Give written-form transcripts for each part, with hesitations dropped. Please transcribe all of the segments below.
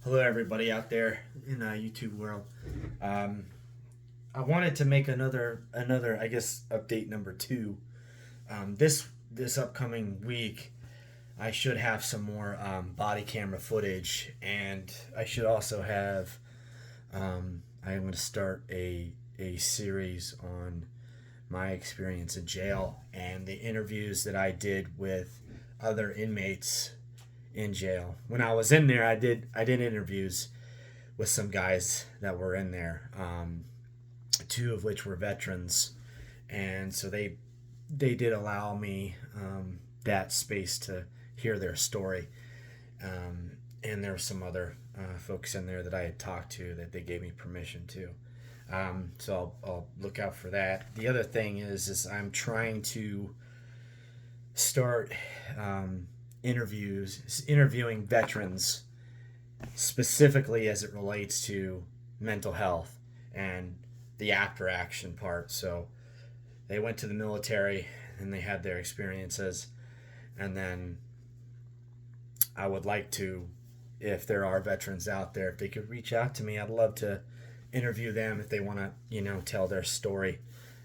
Hello, everybody out there in YouTube world. Um, I wanted to make another I guess update number two. This upcoming week, I should have some more body camera footage, and I should also have. I'm going to start a series on my experience in jail and the interviews that I did with other inmates in jail. When I was in there, I did interviews with some guys that were in there, two of which were veterans, and so they did allow me that space to hear their story. And there were some other folks in there that I had talked to that they gave me permission to. So I'll look out for that. The other thing is I'm trying to start interviewing veterans specifically as it relates to mental health and the after action part. So they went to the military and they had their experiences, and then I would like to, if there are veterans out there, if they could reach out to me, I'd love to interview them if they want to, tell their story.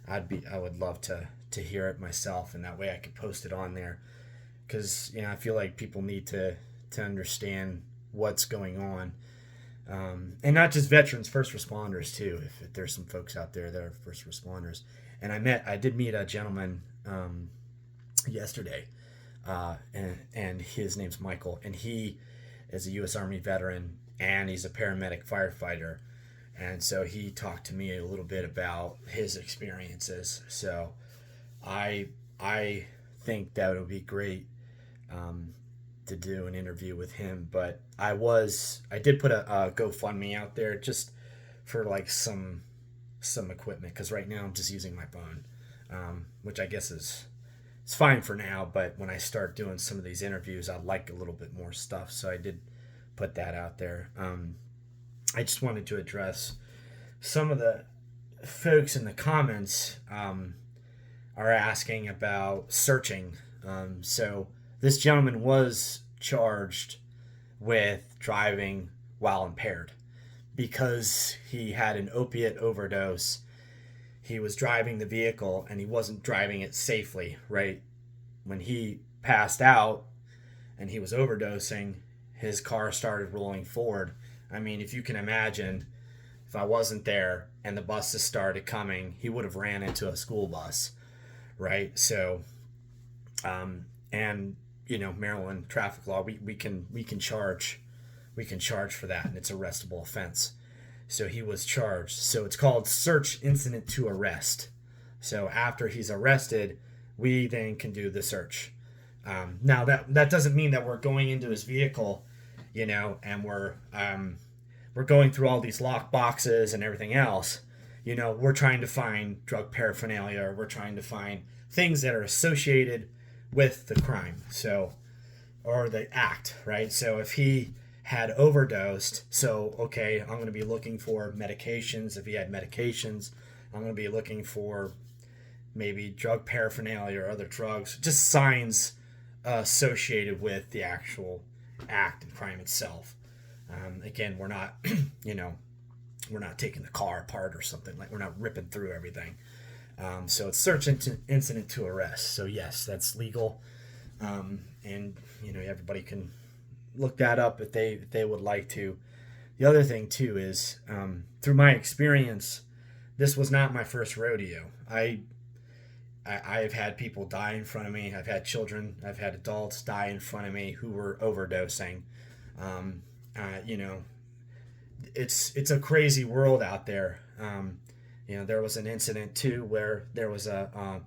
I would love to hear it myself, and that way I could post it on there, because I feel like people need to understand what's going on, and not just veterans, first responders too. If there's some folks out there that are first responders, and I did meet a gentleman yesterday, and his name's Michael, and he is a U.S. Army veteran, and he's a paramedic firefighter, and so he talked to me a little bit about his experiences. So I think that would be great to do an interview with him. But I did put a GoFundMe out there just for like some equipment, because right now I'm just using my phone, which I guess is it's fine for now. But when I start doing some of these interviews, I'd like a little bit more stuff. So I did put that out there. I just wanted to address some of the folks in the comments are asking about searching. So this gentleman was charged with driving while impaired because he had an opiate overdose. He was driving the vehicle and he wasn't driving it safely, right? When he passed out and he was overdosing, his car started rolling forward. I mean, if you can imagine, if I wasn't there and the buses started coming, he would have ran into a school bus, right? So, and Maryland traffic law, we can charge for that, and it's arrestable offense. So he was charged. So it's called search incident to arrest. So after he's arrested, we then can do the search. Now that doesn't mean that we're going into his vehicle, and we're going through all these lock boxes and everything else. We're trying to find drug paraphernalia. We're trying to find things that are associated with the crime, or the act, right? So if he had overdosed, I'm going to be looking for medications. If he had medications, I'm going to be looking for maybe drug paraphernalia or other drugs, just signs associated with the actual act and crime itself. Again, we're not, we're not taking the car apart or something, like we're not ripping through everything. So it's search incident to arrest. So yes, that's legal, and everybody can look that up if they would like to. The other thing too is, through my experience, this was not my first rodeo. I've had people die in front of me. I've had children. I've had adults die in front of me who were overdosing. It's a crazy world out there. There was an incident too where there was an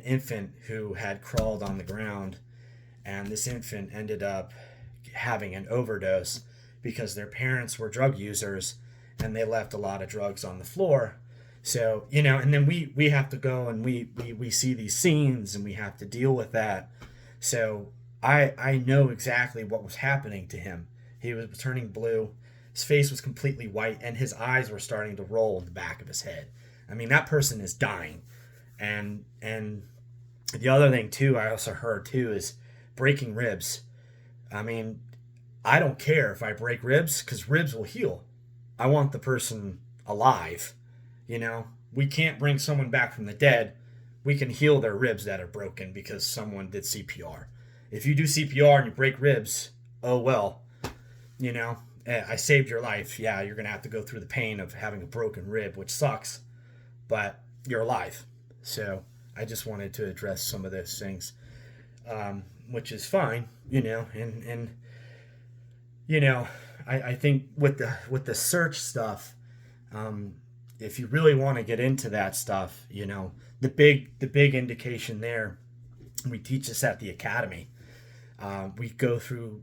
infant who had crawled on the ground, and this infant ended up having an overdose because their parents were drug users and they left a lot of drugs on the floor. So, and then we have to go and we see these scenes and we have to deal with that. So I know exactly what was happening to him. He was turning blue. His face was completely white, and his eyes were starting to roll in the back of his head. I mean, that person is dying. And the other thing too, I also heard too, is breaking ribs. I mean, I don't care if I break ribs because ribs will heal. I want the person alive. You know, we can't bring someone back from the dead. We can heal their ribs that are broken because someone did CPR. If you do CPR and you break ribs, oh well, you know, I saved your life. Yeah, you're going to have to go through the pain of having a broken rib, which sucks, but you're alive. So I just wanted to address some of those things, which is fine, you know, and you know, I think with the search stuff, if you really want to get into that stuff, you know, the big indication there, we teach this at the academy. We go through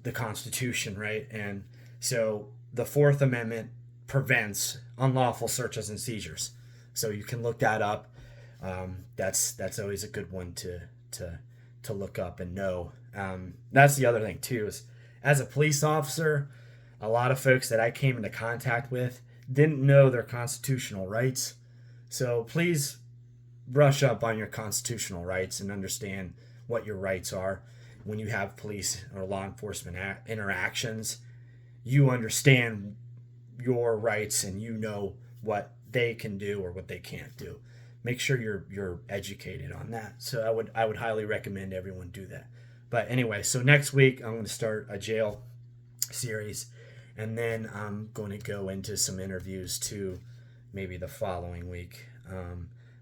the Constitution, right? And so the Fourth Amendment prevents unlawful searches and seizures. So you can look that up. That's always a good one to look up and know. That's the other thing too, is as a police officer, a lot of folks that I came into contact with didn't know their constitutional rights. So please brush up on your constitutional rights and understand what your rights are. When you have police or law enforcement interactions, you understand your rights and you know what they can do or what they can't do. Make sure you're educated on that. So I would highly recommend everyone do that. But anyway, so next week I'm going to start a jail series, and then I'm going to go into some interviews too, maybe the following week.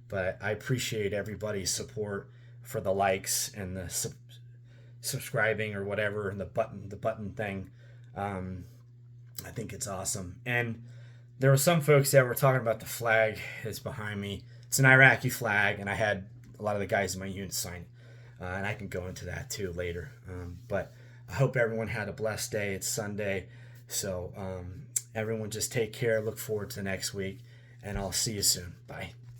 But I appreciate everybody's support for the likes and the subscribing or whatever, and the button thing. I think it's awesome. And there were some folks that were talking about the flag is behind me. It's an Iraqi flag, and I had a lot of the guys in my unit sign it. And I can go into that too later. But I hope everyone had a blessed day. It's Sunday. So everyone just take care. Look forward to next week. And I'll see you soon. Bye.